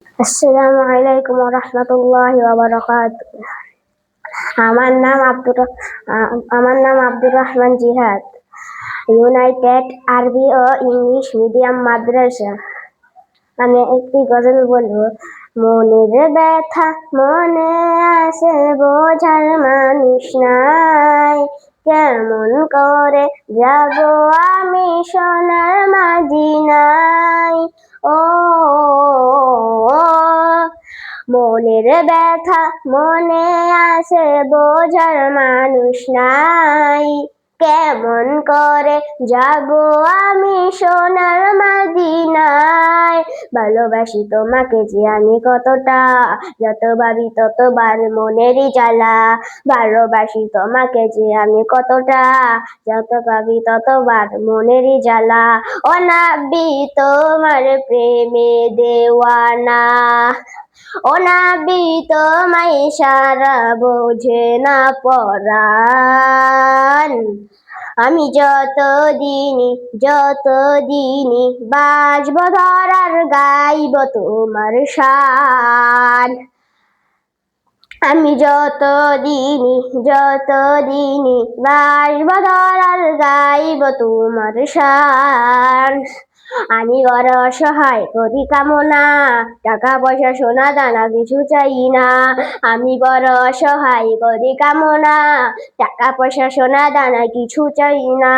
আসসালামু আলাইকুম ওয়া রাহমাতুল্লাহি ওয়া বারাকাতুহু। আমার নাম আব্দুর রহমান জিহাদ। ইউনাইটেড আরবি ও ইংলিশ মিডিয়াম মাদ্রাসা। আমি একটি গজল বলবো। মনের ব্যথা মনে আসে, বোঝার মানুষ নাই, কেমন করে যাব আমি সোনার মাদিনায়। ও মনের ব্যথা মনে আসে, বোঝার মানুষ নাই, কেমন করে যাব আমি সোনার মদিনায়। ভালোবাসি তোমাকে যে আমি কতটা, যত ভাবি ততবার মনেরই জ্বালা। ভালোবাসি তোমাকে যে আমি কতটা, যত ভাবি ততবার মনেরই জ্বালা। ও নবী তোমার প্রেমে দেওয়ানা, ও নবী তোমায় সারা বোঝে না পরাণ। আমি যতদিনই বাঁচব ধরার, গাইব তোমার শান। আমি যতদিনই বাঁচব ধরার, গাইব তোমার শান। আমি বড় অসহায় করি কামনা, টাকা পয়সা সোনা দানা কিছু চাই না। আমি বড় অসহায় করি কামনা, টাকা পয়সা সোনা দানা কিছু চাই না।